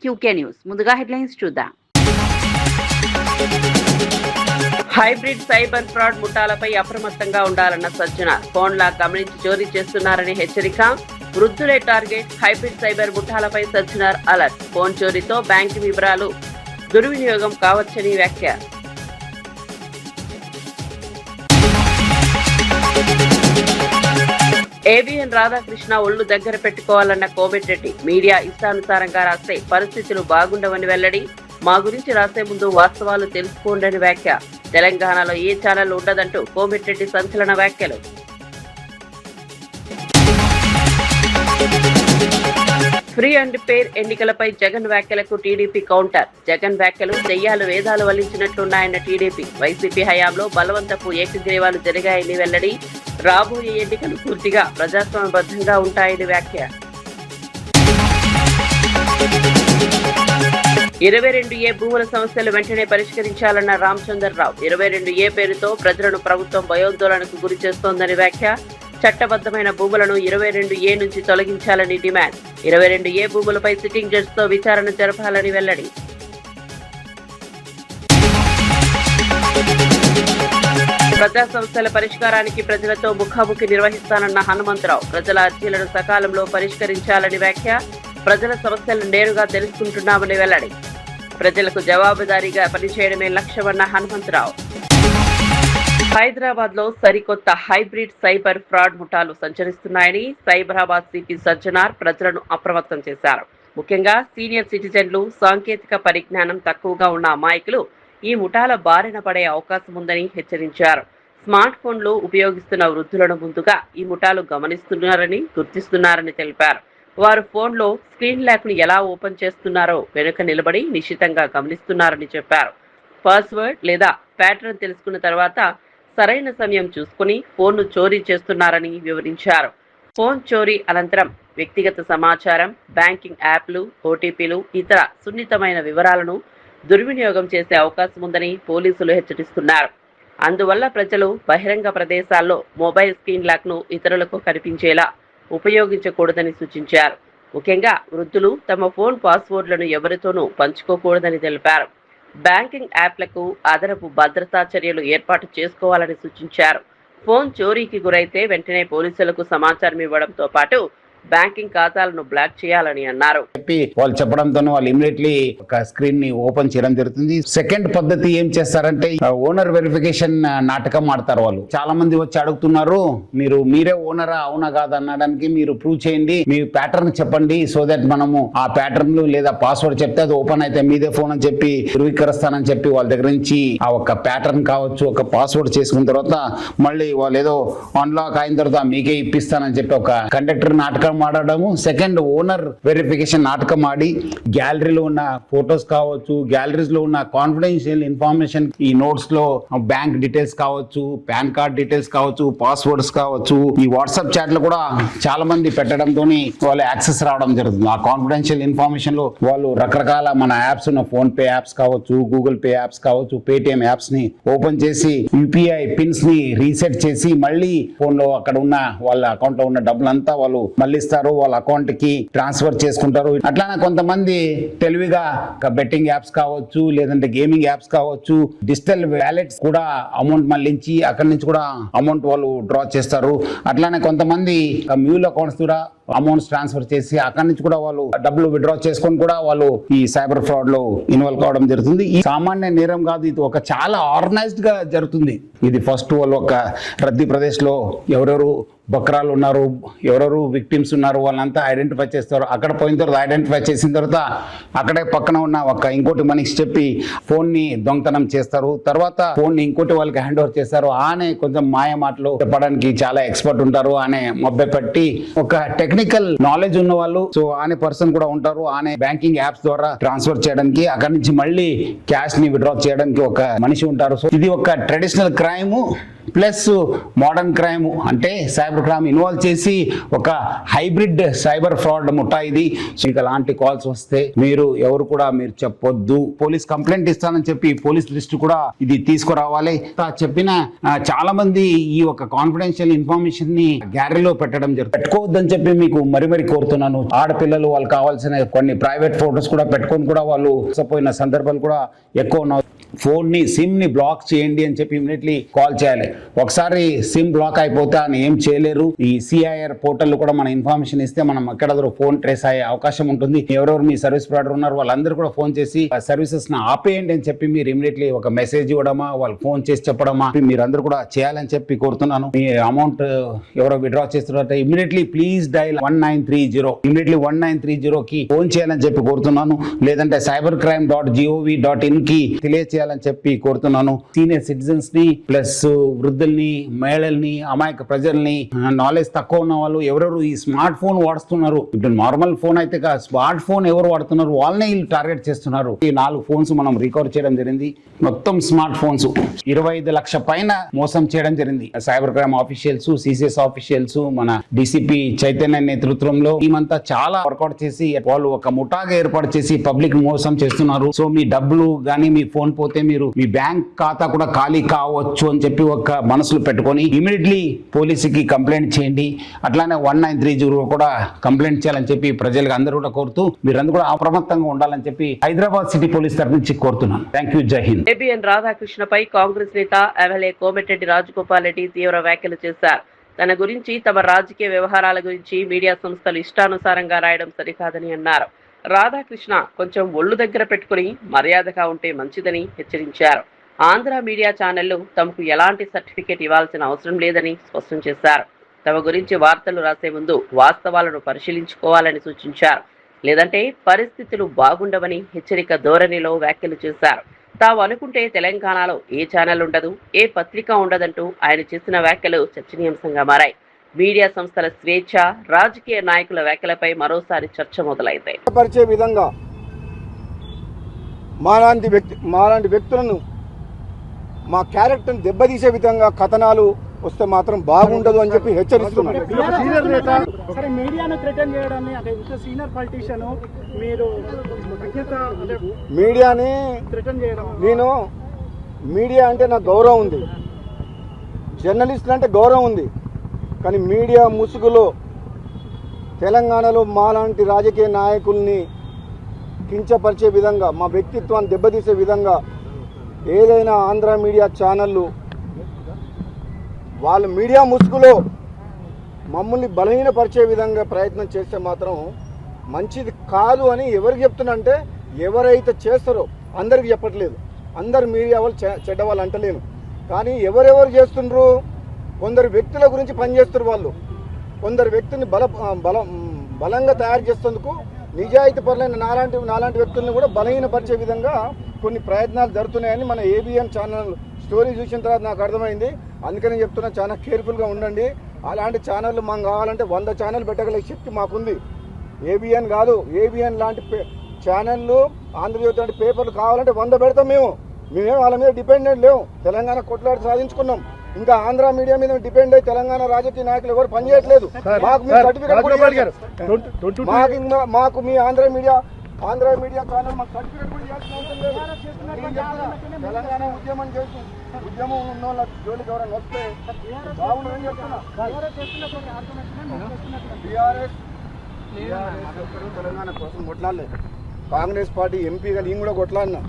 QK news. ముందుగా headlines చూద్దాం. Hybrid cyber fraud ముఠాలపై అప్రమత్తంగా ఉండాలన్న సజ్జన. ఫోన్లా గమనించి చోరీ చేస్తున్నారని హెచ్చరిక. వృద్ధులే టార్గెట్. హైబ్రిడ్ సైబర్ ముఠాలపై సజ్జనార్ అలర్ట్. ఫోన్ చోరీతో బ్యాంకు వివరాలు దుర్వినియోగం కావచ్చని వ్యాఖ్య. ఏబిఎన్ రాధాకృష్ణ ఒళ్లు దగ్గర పెట్టుకోవాలన్న కోమటిరెడ్డి. మీడియా ఇష్టానుసారంగా రాస్తే పరిస్థితులు బాగుండవని వెల్లడి. మా గురించి రాసే ముందు వాస్తవాలు తెలుసుకోండి వ్యాఖ్య. తెలంగాణలో ఏ ఛానల్ ఉండదంటూ కోమటిరెడ్డి సంచలన వ్యాఖ్యలు. ఫ్రీ అండ్ ఫెయిర్ ఎన్నికలపై జగన్ వ్యాఖ్యలకు టీడీపీ కౌంటర్. జగన్ వ్యాఖ్యలు దెయ్యాలు వేదాలు వల్లించినట్లున్నాయన్న టీడీపీ. వైసీపీ హయాంలో బలవంతపు ఏకగ్రీవాలు జరిగాయని వెల్లడి. రాబోయే ఎన్నికలు పూర్తిగా ప్రజాస్వామ్యబద్ధంగా ఉంటాయని వ్యాఖ్య. 22A భూముల సమస్యలు వెంటనే పరిష్కరించాలన్న రామచంద్రరావు. 22A పేరుతో ప్రజలను ప్రభుత్వం భయోందోళనకు గురి చేస్తోందని వ్యాఖ్య. చట్టబద్ధమైన భూములను 22A నుంచి తొలగించాలని డిమాండ్. 22A భూములపై సిట్టింగ్ జడ్జితో విచారణ జరపాలని వెల్లడి. ప్రజా సమస్యల పరిష్కారానికి ప్రజలతో ముఖాముఖి నిర్వహిస్తానన్న హనుమంతరావు. ప్రజల అర్జీలను సకాలంలో పరిష్కరించాలని వ్యాఖ్య. ప్రజల సమస్యలను నేరుగా తెలుసుకుంటున్నామని వెల్లడి. ప్రజలకు జవాబుదారీగా పనిచేయడమే లక్ష్యమన్న హనుమంతరావు. హైదరాబాద్ లో సరికొత్త హైబ్రిడ్ సైబర్ ఫ్రాడ్ ముఠాలు సంచరిస్తున్నాయని సైబరాబాద్ సిపి సజ్జనార్ ప్రజలను అప్రమత్తం చేశారు. ముఖ్యంగా సీనియర్ సిటిజన్లు, సాంకేతిక పరిజ్ఞానం తక్కువగా ఉన్న అమాయకులు ఈ ముఠాల బారిన పడే అవకాశం ఉందని హెచ్చరించారు. స్మార్ట్ ఫోన్లు ఉపయోగిస్తున్న వృద్ధులను ముందుగా ఈ ముఠాలు గమనిస్తున్నారని, గుర్తిస్తున్నారని తెలిపారు. వారు ఫోన్లో స్క్రీన్ లాక్ను ఎలా ఓపెన్ చేస్తున్నారో వెనుక నిలబడి నిశితంగా గమనిస్తున్నారని చెప్పారు. పాస్వర్డ్ లేదా ప్యాటర్న్ తెలుసుకున్న తర్వాత సరైన సమయం చూసుకుని ఫోన్ను చోరీ చేస్తున్నారని వివరించారు. ఫోన్ చోరీ అనంతరం వ్యక్తిగత సమాచారం, బ్యాంకింగ్ యాప్లు, ఓటీపీలు, ఇతర సున్నితమైన వివరాలను దుర్వినియోగం చేసే అవకాశం ఉందని పోలీసులు హెచ్చరిస్తున్నారు. అందువల్ల ప్రజలు బహిరంగ ప్రదేశాల్లో మొబైల్ స్క్రీన్ లాక్ను ఇతరులకు కనిపించేలా ఉపయోగించకూడదని సూచించారు. ముఖ్యంగా వృద్ధులు తమ ఫోన్ పాస్వర్డ్లను ఎవరితోనూ పంచుకోకూడదని తెలిపారు. బ్యాంకింగ్ యాప్లకు అదనపు భద్రతా చర్యలు ఏర్పాటు చేసుకోవాలని సూచించారు. ఫోన్ చోరీకి గురైతే వెంటనే పోలీసులకు సమాచారం ఇవ్వడంతో పాటు బ్యాంకింగ్ ఖాతాలను బ్లాక్ చేయాలని అన్నారు. వాళ్ళు చెప్పడంతో వాళ్ళు ఇమీడియట్లీ ఒక స్క్రీన్ ని ఓపెన్ చేయడం జరుగుతుంది. సెకండ్ పద్ధతి ఏం చేస్తారంటే ఓనర్ వెరిఫికేషన్ నాటకం ఆడతారు. వాళ్ళు చాలా మంది వచ్చి అడుగుతున్నారు, మీరే ఓనరా అవునా కాదా అనడానికి మీరు ప్రూవ్ చేయండి, మీ ప్యాటర్న్ చెప్పండి, సో దట్ మనము ఆ ప్యాటర్న్ లేదా పాస్వర్డ్ చెప్తే అది ఓపెన్ అయితే మీదే ఫోన్ అని చెప్పి ధృవీకరిస్తానని చెప్పి వాళ్ళ దగ్గర నుంచి ఆ ఒక ప్యాటర్న్ కావచ్చు, ఒక పాస్వర్డ్ చేసుకున్న తర్వాత మళ్ళీ వాళ్ళు ఏదో అన్లాక్ అయిన తర్వాత మీకే ఇప్పిస్తానని చెప్పి ఒక కండక్టర్ నాటకం ఆడడము. సెకండ్ ఓనర్ వెరిఫికేషన్ నాటకం ఆడి గ్యాలరీలో ఉన్న ఫొటోస్ కావచ్చు, గ్యాలరీస్ లో ఉన్న కాన్ఫిడెన్షియల్ ఇన్ఫర్మేషన్, ఈ నోట్స్ లో బ్యాంక్ డీటెయిల్స్ కావచ్చు, పాన్ కార్డ్ డీటెయిల్స్ కావచ్చు, పాస్వర్డ్స్ కావచ్చు, ఈ వాట్సాప్ చాట్ లో కూడా చాలా మంది పెట్టడంతో వాళ్ళు యాక్సెస్ రావడం జరుగుతుంది. ఆ కాన్ఫిడెన్షియల్ ఇన్ఫర్మేషన్ లో వాళ్ళు రకరకాల మన యాప్స్ ఉన్న ఫోన్ పే యాప్స్ కావచ్చు, గూగుల్ పే యాప్స్ కావచ్చు, పేటిఎం యాప్స్ ని ఓపెన్ చేసి యూపీఐ పిన్స్ ని రీసెట్ చేసి మళ్ళీ ఫోన్ లో అక్కడ ఉన్న వాళ్ళ అకౌంట్ లో ఉన్న డబ్బులంతా వాళ్ళు మళ్ళీ వాళ్ళ అకౌంట్ కి ట్రాన్స్ఫర్ చేసుకుంటారు. అట్లానే కొంతమంది తెలివిగా బెట్టింగ్ యాప్స్ కావచ్చు, లేదంటే గేమింగ్ యాప్స్ కావచ్చు, డిజిటల్ వ్యాలెట్స్ కూడా అమౌంట్ మళ్ళించి అక్కడి నుంచి కూడా అమౌంట్ వాళ్ళు డ్రా చేస్తారు. అట్లానే కొంతమంది మ్యూల్ అకౌంట్స్ కూడా అమౌంట్స్ ట్రాన్స్ఫర్ చేసి అక్కడి నుంచి కూడా వాళ్ళు డబ్బులు విత్డ్రా చేసుకొని కూడా వాళ్ళు ఈ సైబర్ ఫ్రాడ్ లో ఇన్వాల్వ్ కావడం జరుగుతుంది. ఈ సామాన్య నేరం కాదు, ఇది ఒక చాలా ఆర్గనైజ్డ్ గా జరుగుతుంది. ఇది ఫస్ట్ వాళ్ళు ఒక రద్దీ ప్రదేశ్ లో ఎవరెవరు బక్రాలు ఉన్నారు, ఎవరెవరు విక్టిమ్స్ ఉన్నారు వాళ్ళంతా ఐడెంటిఫై చేస్తారు. అక్కడ పోయిన తర్వాత ఐడెంటిఫై చేసిన తర్వాత అక్కడే పక్కన ఉన్న ఇంకోటి మనిషి చెప్పి ఫోన్ ని దొంగతనం చేస్తారు. తర్వాత ఫోన్ ని ఇంకోటి వాళ్ళకి హ్యాండ్ ఓవర్ చేస్తారు. ఆనే కొంచెం మాయ మాటలు చెప్పడానికి చాలా ఎక్స్పర్ట్ ఉంటారు. ఆనే మభ్య పెట్టి ఒక టెక్నికల్ నాలెడ్జ్ ఉన్న వాళ్ళు, సో ఆనే పర్సన్ కూడా ఉంటారు. ఆనే బ్యాంకింగ్ యాప్స్ ద్వారా ట్రాన్స్ఫర్ చేయడానికి, అక్కడి నుంచి మళ్ళీ క్యాష్ ని విత్డ్రా చేయడానికి ఒక మనిషి ఉంటారు. సో ఇది ఒక traditional crime plus modern crime, అంటే సైబర్ క్రైమ్ ఇన్వాల్వ్ చేసి ఒక హైబ్రిడ్ సైబర్ ఫ్రాడ్ ముఠా ఇది. సో ఇక అలాంటి కాల్స్ వస్తే మీరు ఎవరు కూడా మీరు చెప్పొద్దు. పోలీస్ కంప్లైంట్ ఇస్తానని చెప్పి పోలీస్ దృష్టి కూడా ఇది తీసుకురావాలి. చెప్పిన చాలా మంది ఈ ఒక కాన్ఫిడెన్షియల్ ఇన్ఫర్మేషన్ ని గ్యాలరీలో పెట్టడం జరుగుతుంది. పెట్టుకోవద్దని చెప్పి మీకు మరి కోరుతున్నాను. ఆడపిల్లలు వాళ్ళు కావాల్సిన కొన్ని ప్రైవేట్ ఫోటోస్ కూడా పెట్టుకొని కూడా వాళ్ళు పోయిన సందర్భాలు కూడా ఎక్కువ ఉన్నాయి. ఫోన్ ని సిమ్ ని బ్లాక్ చేయండి అని చెప్పి ఇమీడియట్లీ కాల్ చేయాలి. ఒకసారి సిమ్ బ్లాక్ అయిపోతే అని ఏం చేయలేరు. ఈ సిఐఆర్ పోర్టల్ కూడా మన ఇన్ఫర్మేషన్ ఇస్తే మనం ఎక్కడ ఫోన్ ట్రేస్ అయ్యే అవకాశం ఉంటుంది. ఎవరెవరు మీ సర్వీస్ ప్రొవైడర్ ఉన్నారు వాళ్ళందరూ కూడా ఫోన్ చేసి సర్వీసెస్ ని ఆపేయండి అని చెప్పి మీరు ఇమీడియట్లీ ఒక మెసేజ్ ఇవ్వడమా, వాళ్ళు ఫోన్ చేసి చెప్పడమా మీరందరూ కూడా చేయాలని చెప్పి కోరుతున్నాను. మీ అమౌంట్ ఎవరో విత్డ్రా చేస్తున్నారంటే ఇమీడియట్లీ ప్లీజ్ డైల్ 1930 ఇమీడియట్లీ 1930 కి ఫోన్ చేయాలని చెప్పి కోరుతున్నాను. లేదంటే cybercrime.gov.in కి తెలియచేయాలని చెప్పి కోరుతున్నాను. సీనియర్ సిటిజన్స్ ని ప్లస్ వృద్ధుల్ని, మహిళల్ని, అమాయక ప్రజల్ని, నాలెడ్జ్ తక్కువ ఉన్న వాళ్ళు ఎవరెవరు ఈ స్మార్ట్ ఫోన్ వాడుతున్నారు, ఇప్పుడు నార్మల్ ఫోన్ అయితే స్మార్ట్ ఫోన్ ఎవరు వాడుతున్నారు వాళ్ళనే వీళ్ళు టార్గెట్ చేస్తున్నారు. ఈ 4 ఫోన్స్ మనం రికవర్ చేయడం జరిగింది. మొత్తం స్మార్ట్ ఫోన్స్ 25 లక్షల పైన మోసం చేయడం జరిగింది. Cyber crime officials, CCS officials, మన డిసిపి చైతన్య నేతృత్వంలో టీమంతా చాలా వర్కౌట్ చేసి వాళ్ళు ఒక ముఠాగా ఏర్పాటు చేసి పబ్లిక్ మోసం చేస్తున్నారు. సో మీ డబ్బులు గానీ మీ ఫోన్ పోతే మీరు మీ బ్యాంక్ ఖాతా కూడా ఖాళీ కావచ్చు అని చెప్పి ఒక మనసులో పెట్టుకొని ఇమీడియట్లీ పోలీసుకి కంప్లైంట్ చేయండి. అట్లానే 1930 కూడా కంప్లైంట్ చేయాలని చెప్పి ప్రజలకు అందరూ కూడా కోరుతూ మీరందరూ కూడా అప్రమత్తంగా ఉండాలని చెప్పి హైదరాబాద్ సిటీ పోలీస్ తరఫు నుంచి కోరుతున్నాను. Thank you. జై హింద్. ఏబిఎన్ రాధాకృష్ణపై కాంగ్రెస్ నేత ఎమ్మెల్యే కోమటిరెడ్డి రాజగోపాల్ రెడ్డి తీవ్ర వ్యాఖ్యలు చేశారు. తన గురించి, తమ రాజకీయ వ్యవహారాల గురించి మీడియా సంస్థలు ఇష్టానుసారంగా రాయడం సరికాదని అన్నారు. రాధాకృష్ణ కొంచెం ఒళ్ళు దగ్గర పెట్టుకుని మర్యాదగా ఉంటే మంచిదని హెచ్చరించారు. ఆంధ్ర మీడియా ఛానళ్లు తమకు ఎలాంటి సర్టిఫికేట్ ఇవ్వాల్సిన అవసరం లేదని స్పష్టం చేశారు. తమ గురించి వార్తలు రాసే ముందు వాస్తవాలను పరిశీలించుకోవాలని సూచించారు. లేదంటే పరిస్థితులు బాగుండవని హెచ్చరిక ధోరణిలో వ్యాఖ్యలు చేశారు. తాము అనుకుంటే తెలంగాణలో ఏ ఛానల్ ఉండదు, ఏ పత్రిక ఉండదంటూ ఆయన చేసిన వ్యాఖ్యలు చర్చనీయాంశంగా మారాయి. మీడియా సంస్థల స్వేచ్ఛ, రాజకీయ నాయకుల వ్యాఖ్యలపై మరోసారి చర్చ మొదలైంది. పరిచే విధంగా మాలాంటి వ్యక్తులను, మా క్యారెక్టర్ని దెబ్బతీసే విధంగా కథనాలు వస్తే మాత్రం బాగుండదు అని చెప్పి హెచ్చరిస్తున్నారు. మీడియా అంటే నాకు గౌరవం ఉంది, జర్నలిస్టులు అంటే గౌరవం ఉంది. కానీ మీడియా ముసుగులో తెలంగాణలో మాలాంటి రాజకీయ నాయకుల్ని కించపరిచే విధంగా, మా వ్యక్తిత్వాన్ని దెబ్బతీసే విధంగా ఏదైనా ఆంధ్ర మీడియా ఛానళ్ళు వాళ్ళ మీడియా ముసుగులో మమ్మల్ని బలహీనపరిచే విధంగా ప్రయత్నం చేస్తే మాత్రం మంచిది కాదు అని ఎవరికి చెప్తున్నా అంటే, ఎవరైతే చేస్తారో అందరికి చెప్పట్లేదు. అందరు మీడియా వాళ్ళు చెడ్డ వాళ్ళు అంటలేను, కానీ ఎవరెవరు చేస్తుండ్రు, కొందరు వ్యక్తుల గురించి పనిచేస్తున్నారు. వాళ్ళు కొందరు వ్యక్తిని బలంగా తయారు చేసేందుకు నిజాయితీ పరులైన నాలాంటి వ్యక్తులను కూడా బలహీనపరిచే విధంగా కొన్ని ప్రయత్నాలు జరుగుతున్నాయని మన ఏబిఎన్ ఛానల్ స్టోరీ చూసిన తర్వాత నాకు అర్థమైంది. అందుకని చెప్తున్నా, చాలా కేర్ఫుల్గా ఉండండి. అలాంటి ఛానళ్ళు మాకు కావాలంటే 100 ఛానల్ పెట్టగల శక్తి మాకుంది. ఏబిఎన్ కాదు, ఏబిఎన్ లాంటి ఛానళ్ళు, ఆంధ్రజ్యోతి లాంటి పేపర్లు కావాలంటే 100 పెడతాం. మేమేం వాళ్ళ మీద డిపెండెంట్ లేవు. తెలంగాణ కొట్లాడి సాధించుకున్నాం. ఇంకా ఆంధ్ర మీడియా మీద డిపెండ్ అయ్యి తెలంగాణ రాజకీయ నాయకులు ఎవరు పనిచేయట్లేదు. మాకు మీ సర్టిఫికేట్ మాకు మీ ఆంధ్ర మీడియా ఛానల్ మాకు సర్టిఫికేట్ కూడా చేయాల్సిన అవసరం లేదు. తెలంగాణ ఉద్యమం చేసి ఉద్యమం ఉన్న వాళ్ళ జోలికి ఎవరైనా వస్తే బాగుండదని చెప్తున్నా. తెలంగాణ కోసం కొట్లాడలేదు. కాంగ్రెస్ పార్టీ ఎంపీగా నేను కూడా కొట్లాడినా.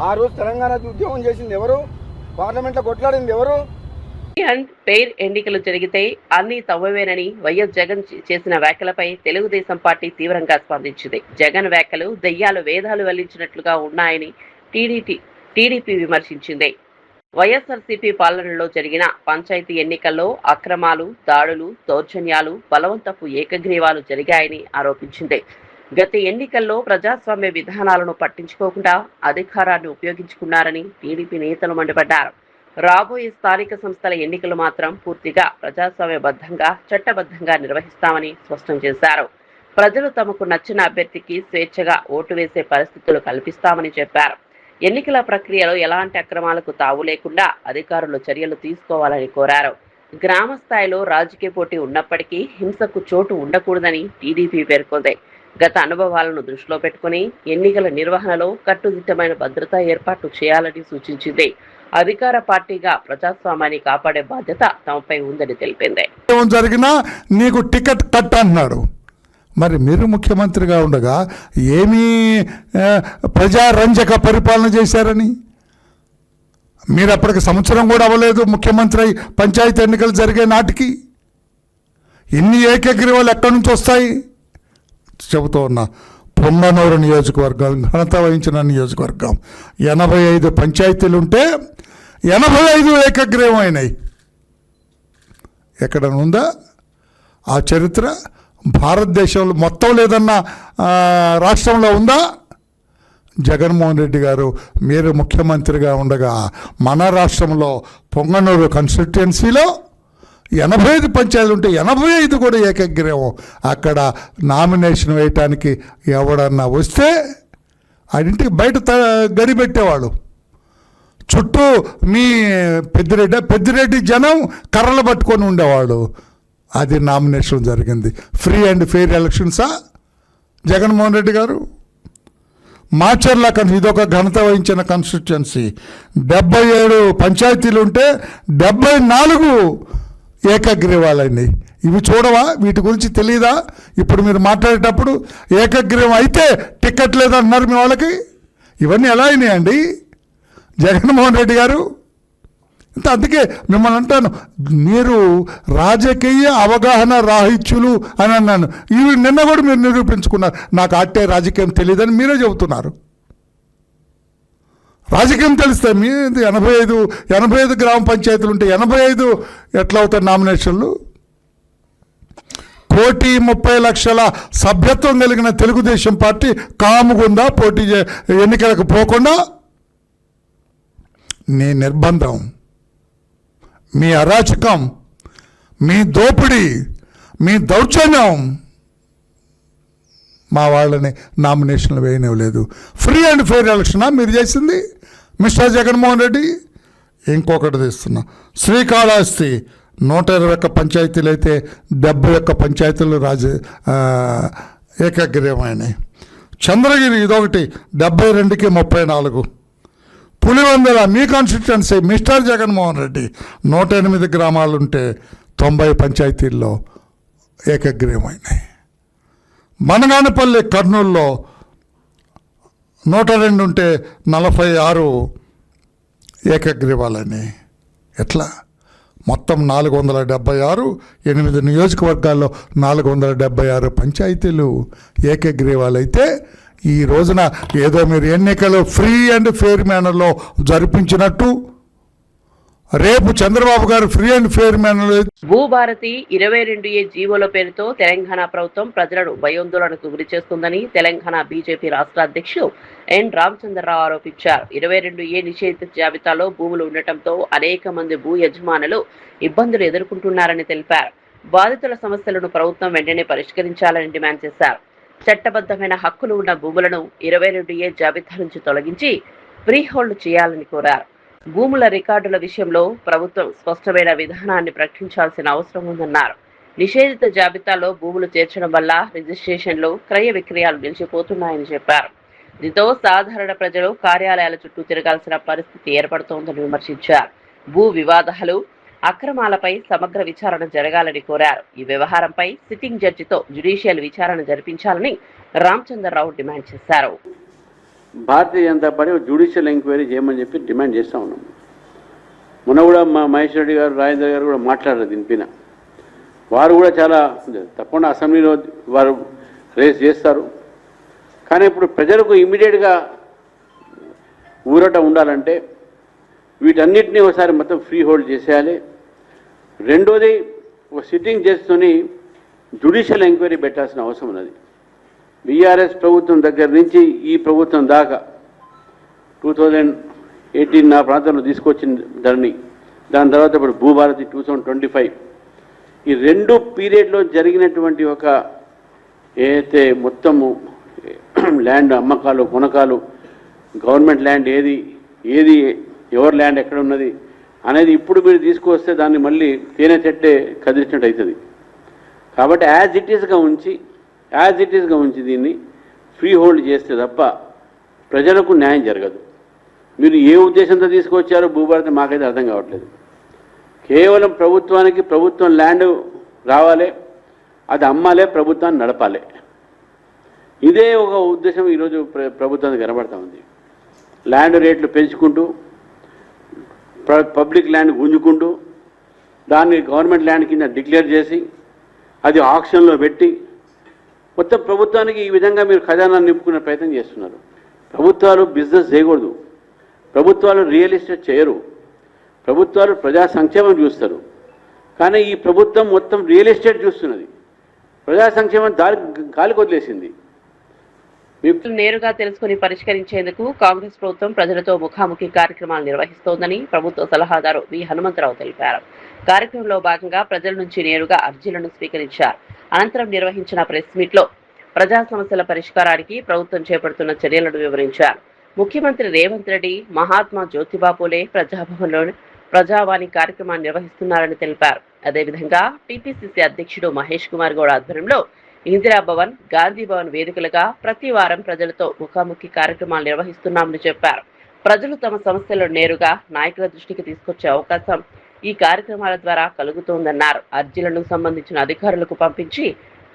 ఆ రోజు తెలంగాణ ఉద్యమం చేసింది ఎవరు? పార్లమెంట్లో కొట్లాడింది ఎవరు? అండ్ పెయిర్ ఎన్నికలు జరిగితే అన్ని తవ్వవేనని వైఎస్ జగన్ చేసిన వ్యాఖ్యలపై తెలుగుదేశం పార్టీ తీవ్రంగా స్పందించింది. జగన్ వ్యాఖ్యలు దెయ్యాలు వేదాలు వెల్లించినట్లుగా ఉన్నాయని టీడీపీ విమర్శించింది. వైఎస్ఆర్సీపీ పాలనలో జరిగిన పంచాయతీ ఎన్నికల్లో అక్రమాలు, దాడులు, దౌర్జన్యాలు, బలవంతపు ఏకగ్రీవాలు జరిగాయని ఆరోపించింది. గత ఎన్నికల్లో ప్రజాస్వామ్య విధానాలను పట్టించుకోకుండా అధికారాన్ని ఉపయోగించుకున్నారని టీడీపీ నేతలు మండిపడ్డారు. రాబోయే స్థానిక సంస్థల ఎన్నికలు మాత్రం పూర్తిగా ప్రజాస్వామ్యబద్ధంగా, చట్టబద్ధంగా నిర్వహిస్తామని స్పష్టం చేశారు. ప్రజలు తమకు నచ్చిన అభ్యర్థికి స్వేచ్ఛగా ఓటు వేసే పరిస్థితులు కల్పిస్తామని చెప్పారు. ఎన్నికల ప్రక్రియలో ఎలాంటి అక్రమాలకు తావు లేకుండా అధికారులు చర్యలు తీసుకోవాలని కోరారు. గ్రామ స్థాయిలో రాజకీయ పోటీ ఉన్నప్పటికీ హింసకు చోటు ఉండకూడదని టీడీపీ పేర్కొంది. గత అనుభవాలను దృష్టిలో పెట్టుకుని ఎన్నికల నిర్వహణలో కట్టుదిట్టమైన భద్రతా ఏర్పాట్లు చేయాలని సూచించింది. అధికార పార్టీగా ప్రజాస్వామ్యాన్ని కాపాడే బాధ్యత తమపై ఉందని తెలిపింది. జరిగినా నీకు టికెట్ కట్ అన్నాడు. మరి మీరు ముఖ్యమంత్రిగా ఉండగా ఏమీ ప్రజారంజక పరిపాలన చేశారని? మీరు అప్పటికి సంవత్సరం కూడా అవ్వలేదు ముఖ్యమంత్రి అయి పంచాయతీ ఎన్నికలు జరిగే నాటికి. ఇన్ని ఏకగ్రీవాలు ఎక్కడి నుంచి వస్తాయి? చెబుతూ ఉన్నా, పొంగనూరు నియోజకవర్గం ఘనత వహించిన నియోజకవర్గం 85 పంచాయతీలు ఉంటే 85 ఏకగ్రీవం అయినాయి. ఎక్కడ ఉందా ఆ చరిత్ర? భారతదేశంలో మొత్తం లేదన్న రాష్ట్రంలో ఉందా? జగన్మోహన్ రెడ్డి గారు మీరు ముఖ్యమంత్రిగా ఉండగా మన రాష్ట్రంలో పొంగనూరు కాన్స్టిట్యుయెన్సీలో 85 పంచాయతీలు ఉంటే 85 కూడా ఏకగ్రీవం. అక్కడ నామినేషన్ వేయటానికి ఎవడన్నా వస్తే ఆడింటికి బయట గడిపెట్టేవాళ్ళు. చుట్టూ మీ పెద్దిరెడ్డి జనం కర్రలు పట్టుకొని ఉండేవాళ్ళు. అది నామినేషన్ జరిగింది. ఫ్రీ అండ్ ఫెయిర్ ఎలక్షన్సా జగన్మోహన్ రెడ్డి గారు? మాచర్ల ఇదొక ఘనత వహించిన కాన్స్టిట్యుయెన్సీ 77 పంచాయతీలు ఉంటే 74 ఏకగ్రీవాలండి. ఇవి చూడవా? వీటి గురించి తెలియదా? ఇప్పుడు మీరు మాట్లాడేటప్పుడు ఏకగ్రీవం అయితే టికెట్ లేదన్నారు మీ వాళ్ళకి. ఇవన్నీ ఎలా అయినాయండి జగన్మోహన్ రెడ్డి గారు? అందుకే మిమ్మల్ని అంటాను, మీరు రాజకీయ అవగాహన రాహిత్యులు అని అన్నాను. ఇవి నిన్న కూడా మీరు నిరూపించుకున్నారు. నాకు అట్టే రాజకీయం తెలియదని మీరే చెబుతున్నారు. రాజకీయం తెలిస్తే మీ 85 గ్రామ పంచాయతీలు ఉంటే 85 ఎట్లా అవుతాయి నామినేషన్లు? 1,30,00,000 సభ్యత్వం కలిగిన తెలుగుదేశం పార్టీ కాముగుందా పోటీ ఎన్నికలకు పోకుండా? నీ నిర్బంధం, మీ అరాచకం, మీ దోపిడీ, మీ దౌర్జన్యం మా వాళ్ళని నామినేషన్లు వేయనివ్వలేదు. ఫ్రీ అండ్ ఫెయిర్ ఎలక్షనా మీరు చేసింది మిస్టర్ జగన్మోహన్ రెడ్డి? ఇంకొకటి తీస్తున్నా, శ్రీకాళహస్తి 121 పంచాయతీలు అయితే 71 పంచాయతీలు ఏకగ్రీవమైనాయి. చంద్రగిరి ఇదొకటి 72కి 34. పులివెందుల మీ కాన్స్టిట్యుయెన్సీ మిస్టర్ జగన్మోహన్ రెడ్డి 108 గ్రామాలుంటే 90 పంచాయతీల్లో ఏకగ్రీవమైనాయి. మనగానపల్లి కర్నూలులో 102 ఉంటే 46 ఏకగ్రీవాలని. ఎట్లా? మొత్తం 476, 8 నియోజకవర్గాల్లో 476 పంచాయతీలు ఏకగ్రీవాలైతే ఈ రోజున ఏదో మీరు ఎన్నికలు ఫ్రీ అండ్ ఫెయిర్ మేనర్లో జరిపించినట్టు రేపు Chandrababu garu free and fair మేనర్లో భూభారతి 22A జీవోల పేరుతో తెలంగాణ ప్రభుత్వం ప్రజలను భయోందోళనకు గురి చేస్తుందని తెలంగాణ బీజేపీ రాష్ట్ర అధ్యక్షుడు ఎన్ రామచంద్రరావు ఆరోపించారు. 22A నిషేధిత జాబితాలో భూములు ఉండటంతో అనేక మంది భూ యజమానులు ఇబ్బందులు ఎదుర్కొంటున్నారని తెలిపారు. బాధితుల సమస్యలను ప్రభుత్వం వెంటనే పరిష్కరించాలని డిమాండ్ చేశారు. చట్టబద్ధమైన హక్కులు ఉన్న భూములను 22A జాబితా నుంచి తొలగించి ఫ్రీ హోల్డ్ చేయాలని కోరారు. భూముల రికార్డుల విషయంలో ప్రభుత్వం స్పష్టమైన విధానాన్ని ప్రకటించాల్సిన అవసరం ఉందన్నారు. నిషేధిత జాబితాలో భూములు చేర్చడం వల్ల రిజిస్ట్రేషన్లు, క్రయ విక్రయాలు నిలిచిపోతున్నాయని చెప్పారు. దీంతో సాధారణ ప్రజలు కార్యాలయాల చుట్టూ తిరగాల్సిన పరిస్థితి ఏర్పడుతోందని విమర్శించారు. భూ వివాదాలు, అక్రమాలపై సమగ్ర విచారణ జరగాలని కోరారు. ఈ వ్యవహారంపై సిట్టింగ్ జడ్జితో జ్యుడిషియల్ విచారణ జరిపించాలని రామచంద్రరావు డిమాండ్ చేశారు. Bharatiya Janata party judicial enquiry చేయమని చెప్పి డిమాండ్ చేస్తూ ఉన్నాం. మొన్న కూడా మా మహేష్ రెడ్డి గారు, రాజేంద్ర గారు కూడా మాట్లాడారు దీనిపైన. వారు కూడా చాలా తప్పకుండా అసెంబ్లీలో వారు రేస్ చేస్తారు. కానీ ఇప్పుడు ప్రజలకు ఇమ్మీడియట్గా ఊరట ఉండాలంటే వీటన్నిటినీ ఒకసారి మొత్తం ఫ్రీ హోల్డ్ చేసేయాలి. రెండోది, ఒక సిట్టింగ్ జడ్జితోని జ్యుడిషియల్ ఎంక్వైరీ పెట్టాల్సిన అవసరం ఉన్నది. బీఆర్ఎస్ ప్రభుత్వం దగ్గర నుంచి ఈ ప్రభుత్వం దాకా 2018 నా ప్రాంతంలో తీసుకొచ్చిన దాని తర్వాత ఇప్పుడు భూభారతి 2025 ఈ 2 పీరియడ్లో జరిగినటువంటి ఒక ఏదైతే మొత్తము ల్యాండ్ అమ్మకాలు, కొనకాలు, గవర్నమెంట్ ల్యాండ్ ఏది ఎవరి ల్యాండ్ ఎక్కడ ఉన్నది అనేది ఇప్పుడు మీరు తీసుకొస్తే దాన్ని మళ్ళీ తేనె చెట్టే కదిలించినట్టు అవుతుంది. కాబట్టి యాజ్ ఇట్ ఈస్గా ఉంచి యాజ్ ఇట్ ఈస్గా ఉంచి దీన్ని ఫ్రీ హోల్డ్ చేస్తే తప్ప ప్రజలకు న్యాయం జరగదు. మీరు ఏ ఉద్దేశంతో తీసుకొచ్చారో భూభారతి మాకైతే అర్థం కావట్లేదు. కేవలం ప్రభుత్వానికి ప్రభుత్వం ల్యాండ్ రావాలి, అది అమ్మాలే, ప్రభుత్వాన్ని నడపాలి, ఇదే ఒక ఉద్దేశం ఈరోజు ప్రభుత్వానికి కనబడతా ఉంది. ల్యాండ్ రేట్లు పెంచుకుంటూ పబ్లిక్ ల్యాండ్ గుంజుకుంటూ దాన్ని గవర్నమెంట్ ల్యాండ్ కింద డిక్లేర్ చేసి అది ఆక్షన్లో పెట్టి మొత్తం ప్రభుత్వానికి ఈ విధంగా మీరు ఖజానా నింపుకునే ప్రయత్నం చేస్తున్నారు. ప్రభుత్వాలు బిజినెస్ చేయకూడదు, ప్రభుత్వాలు రియల్ ఎస్టేట్ చేయరు, ప్రభుత్వాలు ప్రజా సంక్షేమం చూస్తారు. కానీ ఈ ప్రభుత్వం మొత్తం రియల్ ఎస్టేట్ చూస్తున్నది, ప్రజా సంక్షేమం గాలికి వదిలేసింది. నేరుగా తెలుసుకుని పరిష్కరించేందుకు కాంగ్రెస్ ప్రభుత్వం ప్రజలతో ముఖాముఖి కార్యక్రమాలు నిర్వహిస్తోందని ప్రభుత్వ సలహాదారు వి హనుమంతరావు తెలిపారు. కార్యక్రమంలో భాగంగా ప్రజల నుంచి నేరుగా అర్జీలను స్వీకరించారు. అనంతరం నిర్వహించిన ప్రెస్ మీట్ లో ప్రజా సమస్యల పరిష్కారానికి ప్రభుత్వం చేపడుతున్న చర్యలను వివరించారు. ముఖ్యమంత్రి రేవంత్ రెడ్డి మహాత్మా జ్యోతిబా పూలే ప్రజాభవన్లోని ప్రజావాణి కార్యక్రమాన్ని నిర్వహిస్తున్నారని తెలిపారు. అదేవిధంగా టీపీసీసీ అధ్యక్షుడు మహేష్ కుమార్ గౌడ్ ఆధ్వర్యంలో ఇందిరాభవన్, గాంధీ భవన్ వేదికలుగా ప్రతి వారం ప్రజలతో ముఖాముఖి కార్యక్రమాలు నిర్వహిస్తున్నామని చెప్పారు. ప్రజలు తమ సమస్యలను నేరుగా నాయకుల దృష్టికి తీసుకొచ్చే అవకాశం ఈ కార్యక్రమాల ద్వారా కలుగుతోందన్నారు. అర్జీలను సంబంధించిన అధికారులకు పంపించి